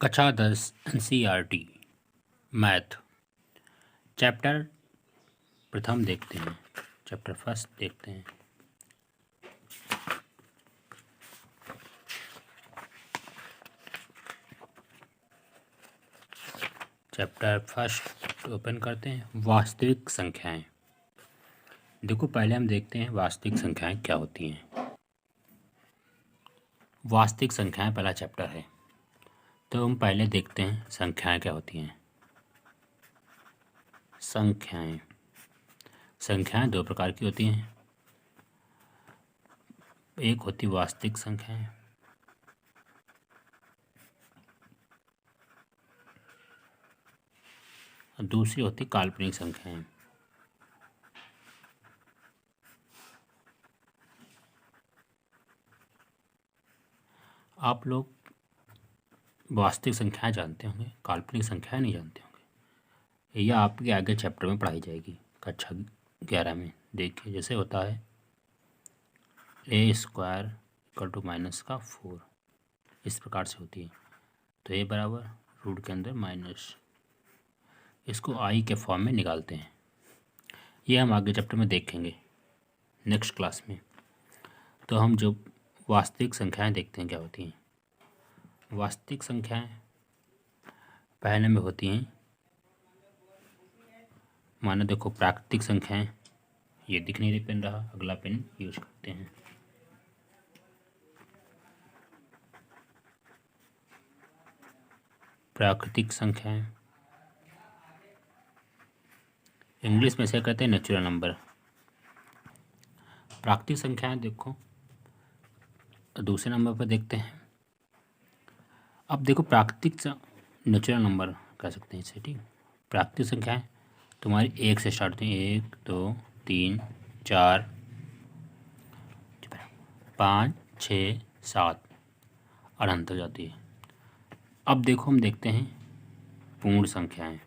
कक्षा 10 NCERT math chapter प्रथम देखते हैं। चैप्टर फर्स्ट देखते हैं। चैप्टर फर्स्ट ओपन करते हैं। वास्तविक संख्याएं। देखो, पहले हम देखते हैं वास्तविक संख्याएं क्या होती हैं। वास्तविक संख्याएं पहला चैप्टर है, तो हम पहले देखते हैं संख्याएं क्या होती हैं। संख्याएं दो प्रकार की होती हैं। एक होती वास्तविक संख्याएं, और दूसरी होती काल्पनिक संख्याएं। आप लोग वास्तविक संख्याएं जानते होंगे, काल्पनिक संख्याएं नहीं जानते होंगे। यह आपके आगे चैप्टर में पढ़ाई जाएगी कक्षा 11 में। देखिए, जैसे होता है a² = -4, इस प्रकार से होती है। तो a बराबर रूट के अंदर माइनस, इसको i के फॉर्म में निकालते हैं। ये हम आगे चैप्टर में देखेंगे नेक्स्ट क्लास में। तो हम जो वास्तविक संख्याएं देखते हैं क्या होती हैं। वास्तविक संख्याएं पहले में होती हैं, माना देखो प्राकृतिक संख्याएं, ये दिख नहीं रही पेन रहा, अगला पेन यूज करते हैं। प्राकृतिक संख्याएं इंग्लिश में से कहते हैं नेचुरल नंबर। प्राकृतिक संख्याएं देखो दूसरे नंबर पर देखते हैं। अब देखो प्राकृतिक नेचुरल नंबर कह सकते हैं इसे, ठीक। प्राकृतिक संख्याएं तुम्हारी 1 से स्टार्ट होती हैं, 1 2 3 4 5 6 7 और अंत हो जाती है। अब देखो हम देखते हैं पूर्ण संख्याएं।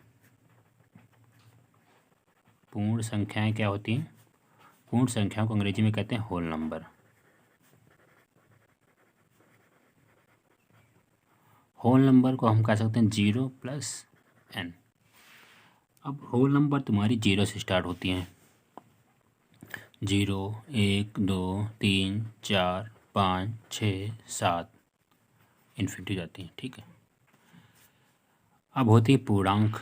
पूर्ण संख्याएं क्या होती हैं। पूर्ण संख्याओं को अंग्रेजी में कहते हैं होल नंबर। होल नंबर को हम कह सकते हैं 0 + n। अब होल नंबर तुम्हारी 0 से स्टार्ट होती हैं। 0 1 2 3 4 5 6 7 इन्फिनिटी जाती हैं, ठीक है। अब होती है पूर्णांक।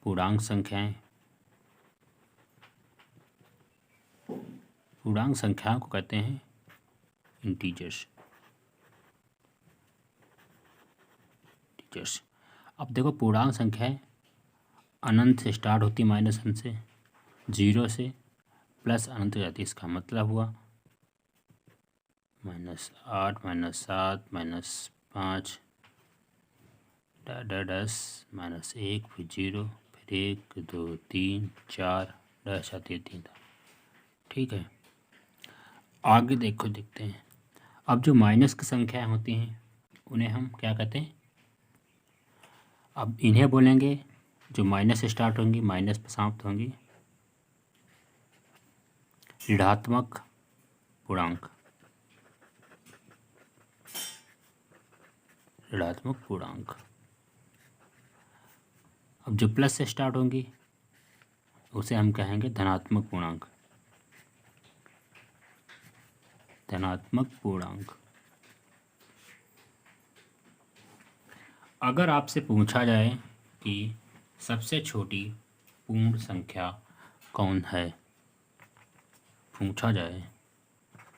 पूर्णांक संख्याएं, पूर्णांक संख्याओं को कहते हैं इंटीजर्स। अब देखो पूर्णांक संख्याएं अनंत से स्टार्ट होती है, -1 से, 0 से प्लस अनंत हो जाती है। इसका मतलब हुआ -8 -7 -5 10 -1 फिर 0 फिर 1 2 3 4 10 आती है 3, ठीक है। आगे देखते हैं। अब जो माइनस की संख्याएं होती हैं उन्हें हम क्या कहते हैं। अब इन्हें बोलेंगे जो माइनस से स्टार्ट होंगी, माइनस पर समाप्त होंगी, ऋणात्मक पूर्णांक। ऋणात्मक पूर्णांक। अब जो प्लस से स्टार्ट होंगी उसे हम कहेंगे धनात्मक पूर्णांक। धनात्मक पूर्णांक। अगर आपसे पूछा जाए कि सबसे छोटी पूर्ण संख्या कौन है, पूछा जाए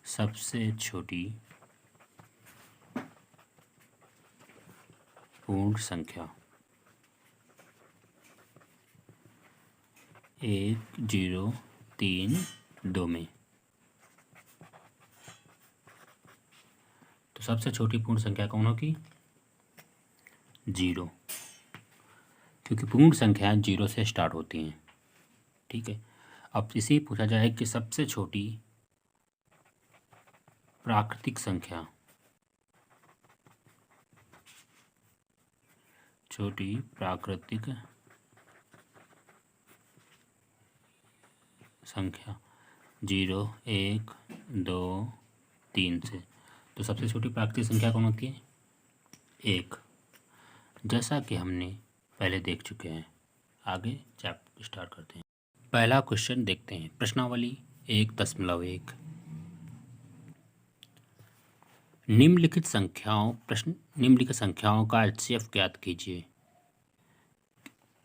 सबसे छोटी पूर्ण संख्या 1 0 3 2 में, तो सबसे छोटी पूर्ण संख्या कौन होगी। 0, क्योंकि पूर्ण संख्याएं 0 से स्टार्ट होती हैं, ठीक है। अब इसे पूछा जाए कि सबसे छोटी प्राकृतिक संख्या, छोटी प्राकृतिक संख्या 0 1 2 3 से, तो सबसे छोटी प्राकृतिक संख्या कौन होती है? 1, जैसा कि हमने पहले देख चुके हैं। आगे चैप्टर स्टार्ट करते हैं। पहला क्वेश्चन देखते हैं। प्रश्नावली 1.1 निम्नलिखित संख्याओं का HCF ज्ञात कीजिए।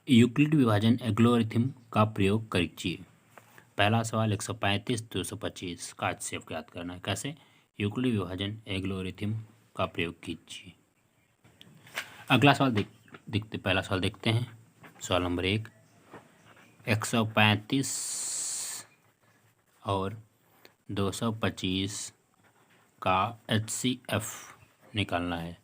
यूक्लिड विभाजन एल्गोरिथम का प्रयोग कीजिए। पहला सवाल 135 225 का HCF ज्ञात करना है। कैसे? यूक्लिड विभाजन एल्गोरिथम का प्रयोग कीजिए। अगला सवाल पहला सवाल देखते हैं। सवाल नंबर 1, 135 और 225 का HCF निकालना है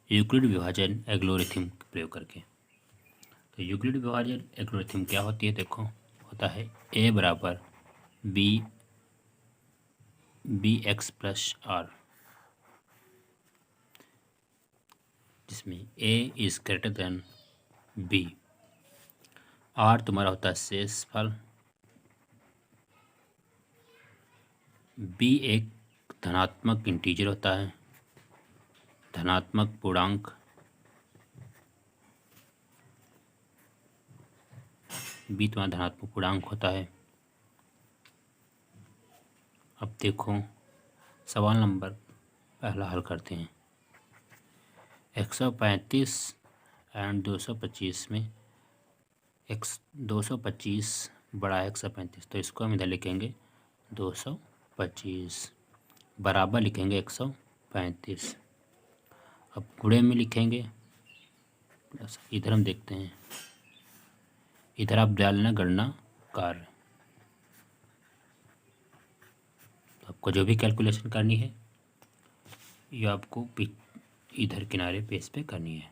यूक्लिड विभाजन एल्गोरिथम का प्रयोग करके। तो यूक्लिड विभाजन एल्गोरिथम क्या होती है? देखो, होता है A बराबर bx प्लस आर, जिसमें A is greater than B। R तुम्हारा होता है शेषफल। B एक धनात्मक इंटीजर होता है, धनात्मक पूर्णांक। B तुम्हारा धनात्मक पूर्णांक होता है। अब देखो सवाल नंबर पहला हल करते हैं। 135 एंड 225 में 225 बड़ा है 135, तो इसको हम इधर लिखेंगे 225 बराबर लिखेंगे 135। अब गुणे में लिखेंगे प्लस। इधर हम देखते हैं, इधर आप डालना गणना कार्य। तो आपको जो भी कैलकुलेशन करनी है ये आपको इधर किनारे पेज पे करनी है।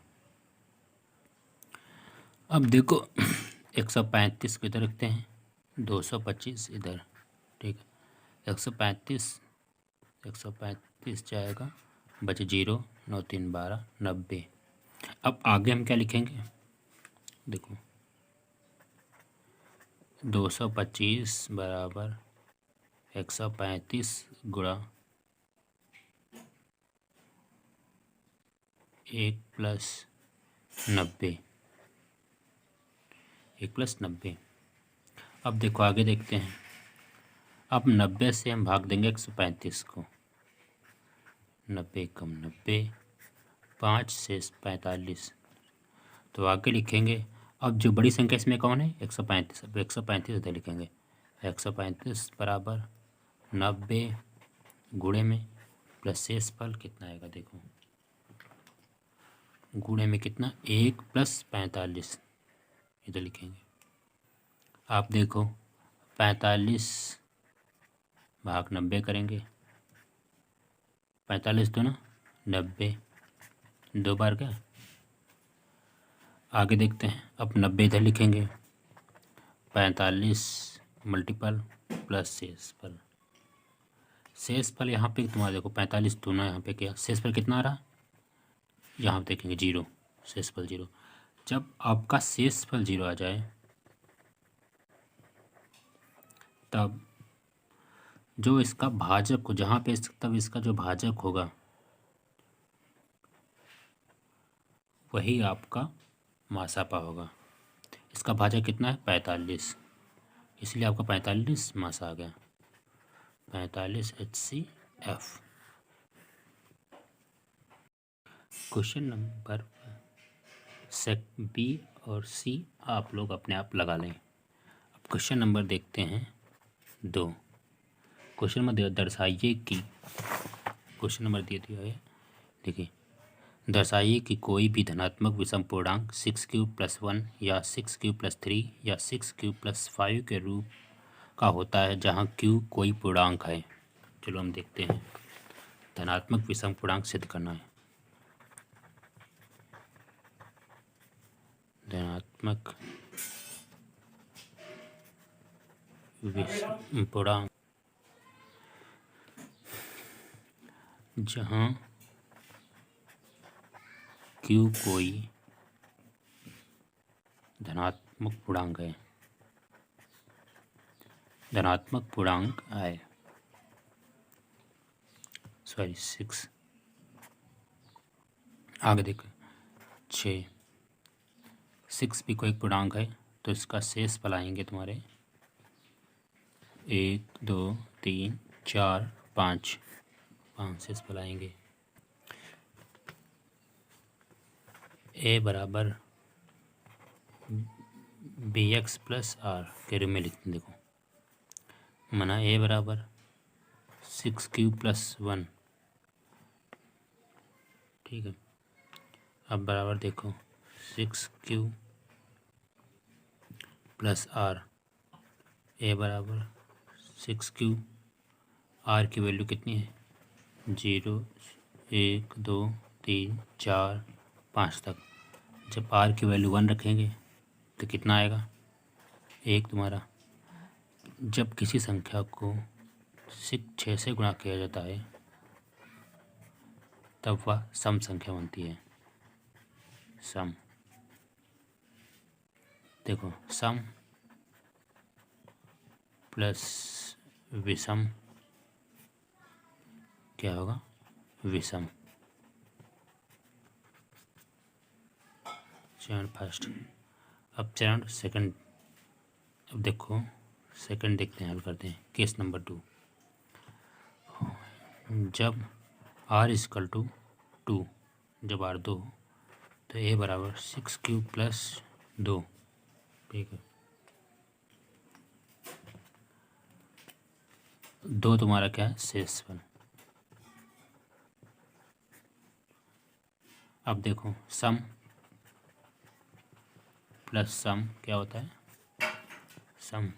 अब देखो 135 को इधर रखते हैं, 225 इधर, ठीक है। 135 जाएगा, बचे 0, 9 3 12, 90। अब आगे हम क्या लिखेंगे? देखो 225 बराबर 135 गुणा 1 प्लस 90, 1 प्लस 90। अब देखो आगे देखते हैं। अब 90 से हम भाग देंगे 135 को, 90 कम 90, 5 से 45, तो आगे लिखेंगे। अब जो बड़ी संख्या इसमें कौन है? 135। अब 135 इधर लिखेंगे। 135 बराबर 90 गुणे में प्लस शेषफल कितना आएगा? देखो गुणे में कितना? 1 प्लस 45 इधर लिखेंगे। आप देखो 45 भाग 90 करेंगे, 45 तो ना 90, 2 बार क्या। आगे देखते हैं। अब 90 इधर लिखेंगे, 45 मल्टीपल प्लस शेषफल। शेषफल यहाँ पे तुम्हारा देखो 45 दोनों यहाँ पे क्या, शेषफल कितना आ रहा? यहाँ देखेंगे 0, शेषफल 0। जब आपका शेषफल 0 आ जाए तब जो इसका भाजक हो, जहाँ पे तब इसका जो भाजक होगा वही आपका मासापा होगा। इसका भाजक कितना है? 45, इसलिए आपका 45 मास आ गया, 45 HCF। क्वेश्चन नंबर B और C आप लोग अपने आप लगा लें। अब क्वेश्चन नंबर देखते हैं 2। क्वेश्चन नंबर दर्शाइए कि, क्वेश्चन नंबर दिया है, देखिए, दर्शाइए कि कोई भी धनात्मक विषम पूर्णांक 6³ + 1 या 6³ + 3 या 6³ + 5 के रूप का होता है जहाँ Q कोई पूर्णांक है। चलो हम देखते हैं। धनात्मक विषम पूर्णांक सिद्ध करना है। धनात्मक विषम पूर्णांक जहाँ Q कोई धनात्मक पूर्णांक है, धनात्मक पूर्णांक है, सॉरी 6 आगे देखो 6, 6 भी कोई पूर्णांक है तो इसका शेष फल आएंगे तुम्हारे 1 2 3 4 5, 5 शेष फल आएंगे। ए बराबर बी एक्स प्लस आर के रूप में लिखते हैं। देखो माना ए बराबर 6 क्यूब + 1, ठीक है। अब बराबर देखो 6 क्यूब + आर, ए बराबर 6 क्यूब, आर की वैल्यू कितनी है 0 1 2 3 4 5 तक। जब आर की वैल्यू 1 रखेंगे तो कितना आएगा 1 तुम्हारा। जब किसी संख्या को 6 से गुणा किया जाता है तब वह सम संख्या बनती है। सम, देखो सम प्लस विषम क्या होगा विषम। चरण फर्स्ट। अब चरण सेकंड। अब देखो सेकंड देखते हैं, हल करते हैं। केस नंबर 2, जब r = 2, जब r 2 तो a बराबर 6 क्यूब + 2, ठीक है। 2 तुम्हारा क्या है शेषफल। अब देखो सम प्लस सम क्या होता है सम।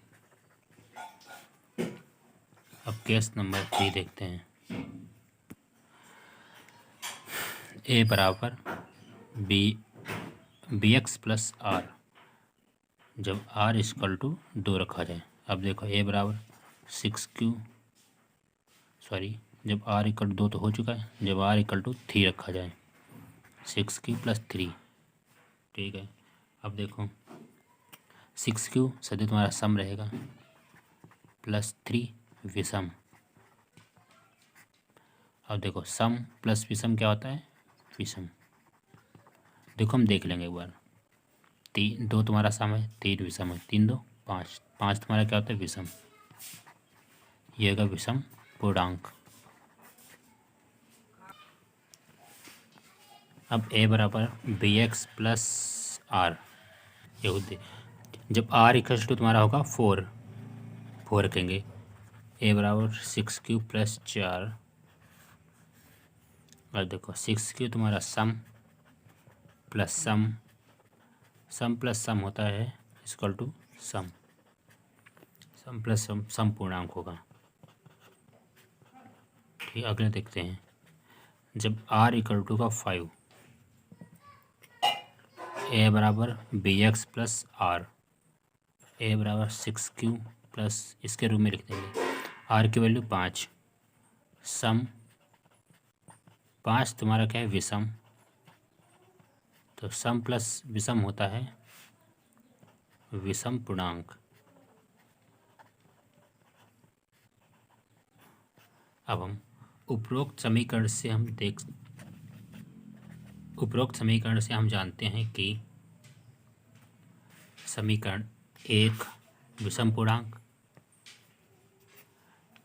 अब केस नंबर 3 देखते हैं। ए बराबर बी एक्स प्लस आर, जब r = 2 रखा जाए। अब देखो ए बराबर 6 क्यूब, सॉरी जब r = 2 तो हो चुका है, जब r = 3 रखा जाए 6 क्यूब + 3, ठीक है। अब देखो 6 क्यूब सदैव तुम्हारा सम रहेगा +3 विषम। अब देखो सम प्लस विषम क्या होता है विषम। देखो हम देख लेंगे एक बार। 2 तुम्हारा सम है, 3 विषम है, 3 2 5, 5 तुम्हारा क्या होता है विषम। ये होगा विषम पूर्णांक। अब a बराबर बी एक्स प्लस आर, जब r = तुम्हारा होगा 4 रखेंगे। a बराबर 6 क्यूब + 4, और देखो 6 क्यूब तुम्हारा सम प्लस सम प्लस सम होता है = सम प्लस सम पूर्णांक होगा, ठीक। अगले देखते हैं। जब r = 5, a बराबर बी एक्स प्लस आर, ए बराबर 6 क्यूब प्लस इसके रूप में लिख देंगे r की वैल्यू 5, सम 5 तुम्हारा क्या है विषम, तो सम प्लस विषम होता है विषम पूर्णांक। अब हम उपरोक्त समीकरण से हम जानते हैं कि समीकरण 1 विषम पूर्णांक,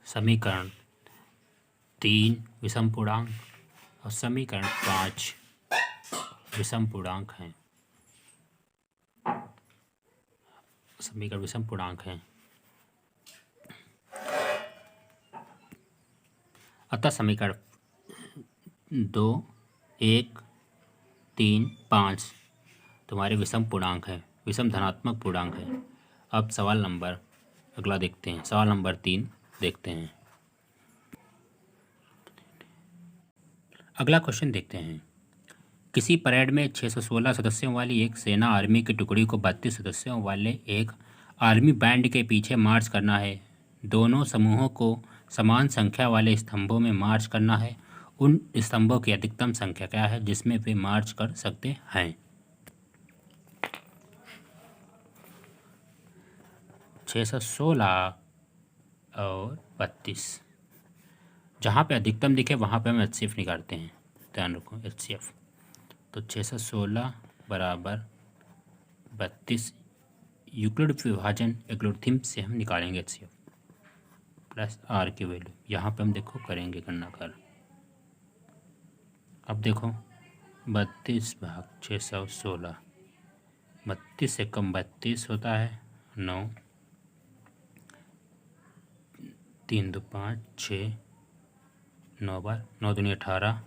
समीकरण 3 विषम पूर्णांक और समीकरण 5 विषम पूर्णांक हैं। समीकरण विषम पूर्णांक हैं। अतः समीकरण 2 1 3 5 तुम्हारे विषम पूर्णांक है, विषम धनात्मक पूर्णांक है। अब सवाल नंबर अगला देखते हैं। सवाल नंबर 3 देखते हैं। अगला क्वेश्चन देखते हैं। किसी परेड में 616 सदस्यों वाली एक सेना आर्मी की टुकड़ी को 32 सदस्यों वाले एक आर्मी बैंड के पीछे मार्च करना है। दोनों समूहों को समान संख्या वाले स्तंभों में मार्च करना है। उन स्तंभों की अधिकतम संख्या क्या है जिसमें वे मार्च कर सकते हैं। 616 और 32, जहाँ पे अधिकतम दिखे वहाँ पे हम HCF निकालते हैं। ध्यान रखो HCF। तो 616 बराबर 32 यूक्लिड विभाजन एल्गोरिथम से हम निकालेंगे HCF प्लस R की वैल्यू। यहाँ पे हम देखो करेंगे गणना कर। अब देखो 32 भाग 616, 32 से कम 32 होता है 9, 3 2 5 6, 9 बार 9 दूनी 18,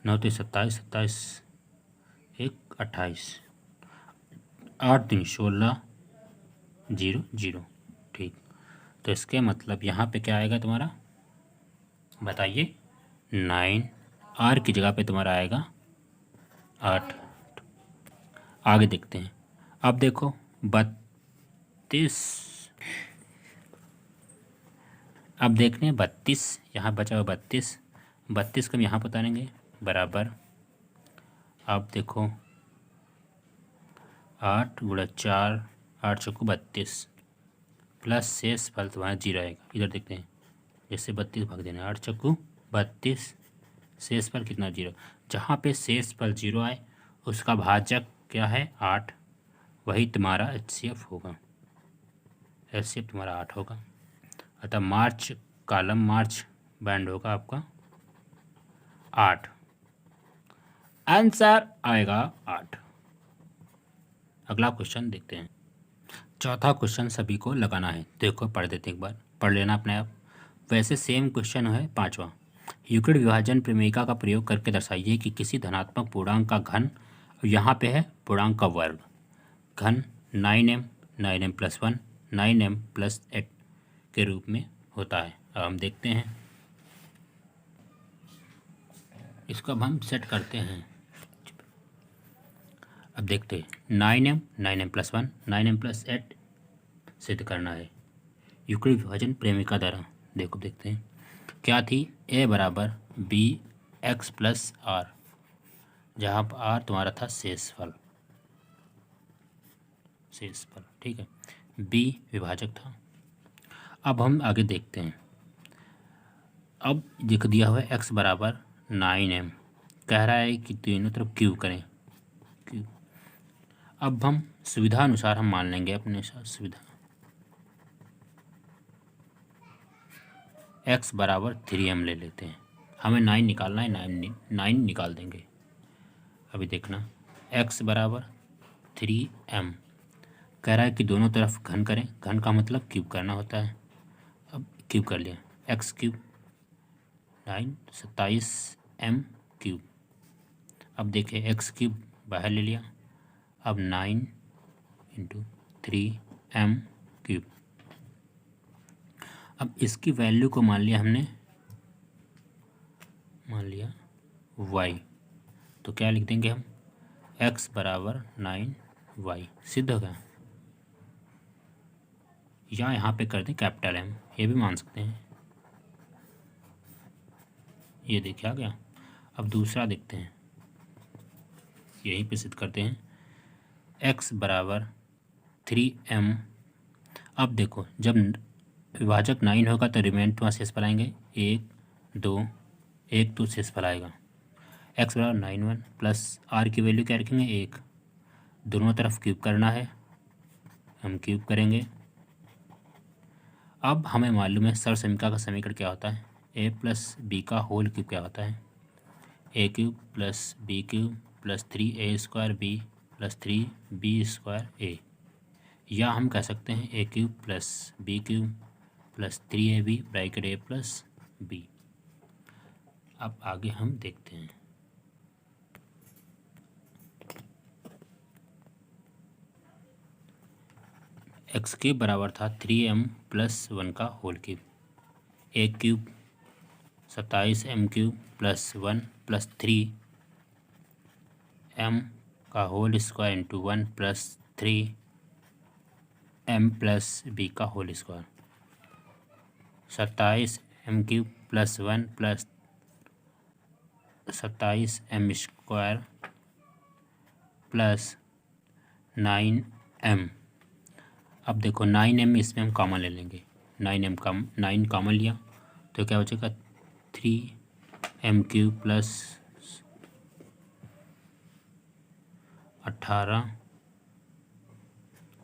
9 3 27, 27 1 28, 8 3 16 0 0। ठीक, तो इसके मतलब यहाँ पे क्या आएगा तुम्हारा बताइए 9। R की जगह पे तुम्हारा आएगा 8। आगे देखते हैं। अब देखो 32, अब देखने 32 यहाँ बचा हुआ 32, 32 को हम यहाँ पर उतारेंगे बराबर। अब देखो 8 गुणा 4, 8 चौको 32 प्लस शेष फल तुम्हारा 0 आएगा। इधर देखते हैं, जैसे 32 भाग देना 8 चौको 32, शेष फल कितना 0। जहाँ पे शेष फल 0 आए उसका भाजक क्या है 8, वही तुम्हारा HCF होगा। HCF तुम्हारा 8 होगा। अतः मार्च कॉलम मार्च बैंड होगा आपका 8। आंसर आएगा 8। अगला क्वेश्चन देखते हैं। चौथा क्वेश्चन सभी को लगाना है। देखो पढ़ देते एक बार, पढ़ लेना अपने आप। वैसे सेम क्वेश्चन है पांचवा। यूक्लिड विभाजन प्रमेयिका का प्रयोग करके दर्शाइए कि किसी धनात्मक पूर्णांक का घन, यहाँ पे है पूर्णांक का वर्ग, घन 9m 9m + 1 9m + 8 के रूप में होता है। अब हम देखते हैं, इसको अब हम सेट करते हैं। अब देखते हैं 9m 9m + 1 9m + 8 सिद्ध करना है यूक्लिड विभाजन प्रेमिका द्वारा। देखो देखते हैं क्या थी, a बराबर bx + r, जहाँ पर r तुम्हारा था शेषफल, ठीक है, b विभाजक था। अब हम आगे देखते हैं। अब लिख दिया हुआ है x बराबर 9m, कह रहा है कि तीनों तरफ क्यूब करें, क्यूब। अब हम सुविधा अनुसार हम मान लेंगे अपने साथ सुविधा, x बराबर 3m ले लेते हैं। हमें 9 निकालना है, 9 निकाल देंगे। अभी देखना x बराबर 3m, कह रहा है कि दोनों तरफ घन करें, घन का मतलब क्यूब करना होता है। अब क्यूब कर लिया, x क्यूब 9 27m³। अब देखिए x क्यूब बाहर ले लिया, अब 9 × 3m³। अब इसकी वैल्यू को मान लिया हमने, मान लिया y, तो क्या लिख देंगे हम, x बराबर 9y। सिद्ध हो गया। या यहाँ पे कर दें कैपिटल M, ये भी मान सकते हैं। ये देखिए आ गया। अब दूसरा देखते हैं, यहीं पे सिद्ध करते हैं, x बराबर 3m। अब देखो जब विभाजक 9 होगा तो रिमाइंडर शेषफल आएंगे 1 2, 1 2 शेषफल आएगा। x बराबर 9 1 प्लस r की वैल्यू क्या रखेंगे 1, दोनों तरफ क्यूब करना है, हम क्यूब करेंगे। अब हमें मालूम है सर्व समीकरण का समीकरण क्या होता है, a + b का होल क्यूब क्या होता है, a³ + b³ + 3a² b + 3b² a, या हम कह सकते हैं a³ + b³ + 3ab bracket a + b। अब आगे हम देखते हैं। x³ बराबर था 3m + 1 का whole cube, a³ 27m³ + 1 + 3m का whole square into 1 + 3m + b का whole square, 27m³ + 1 + 27m² + 9m। अब देखो 9m इसमें हम कॉमन ले लेंगे, 9m का 9 कॉमन लिया तो क्या बचेगा 3m³ + 18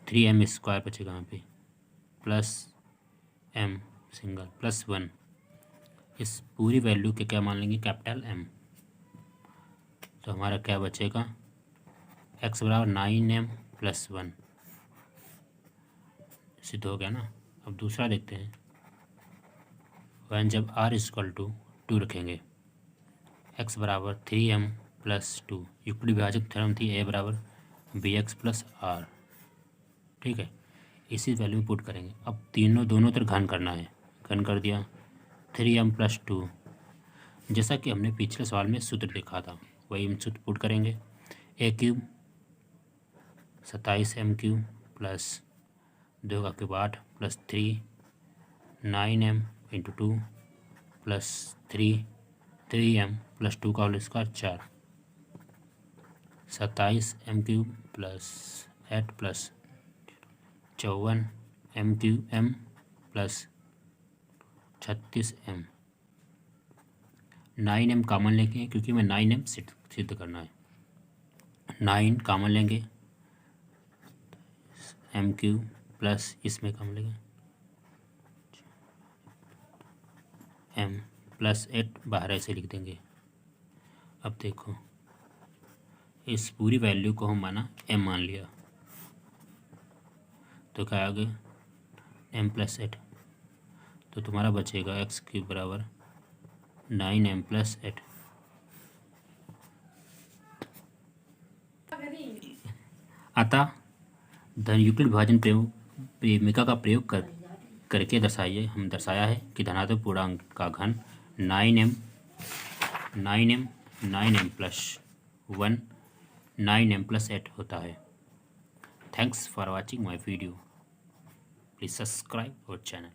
3m² बचेगा यहाँ पे प्लस m सिंगल प्लस 1। इस पूरी वैल्यू के क्या मान लेंगे कैपिटल M। तो हमारा क्या बचेगा x बराबर 9m प्लस 1 सिद्ध हो गया ना। अब दूसरा देखते हैं। वन जब r इक्वल टू 2 रखेंगे x बराबर 3m प्लस 2 यूक्लिड विभाजक थ्योरम थी a बराबर bx प्लस r। ठीक है, इसी वैल्यू में पुट करेंगे। अब दोनों तरफ घन करना है। घन कर दिया 3m प्लस 2, जैसा कि हमने पिछले सवाल में सूत्र देखा था वही हम सूत्र पुट करेंगे। a क्यूब 27m³ प्लस 2 का cube 8 plus 3 9m into 2 plus 3m plus 2 का whole square 4 27m³ plus 8 plus 54m³ plus 36m। 9m common लेंगे क्योंकि मैं 9m सिद्ध करना है। 9 कॉमन लेंगे m³ प्लस इसमें कॉमन लेंगे m प्लस 8 बाहर ऐसे लिख देंगे। अब देखो इस पूरी वैल्यू को हम माना m मान लिया तो क्या आ गया m प्लस 8। तो तुम्हारा बचेगा x³ बराबर 9m प्लस 8। अतः धन यूक्लिड विभाजन प्रेमिका का प्रयोग करके दर्शाया है कि धनात्मक पूर्णांक का घन 9m प्लस 1 9m प्लस 8 होता है। Thanks for watching my video. Please subscribe our channel.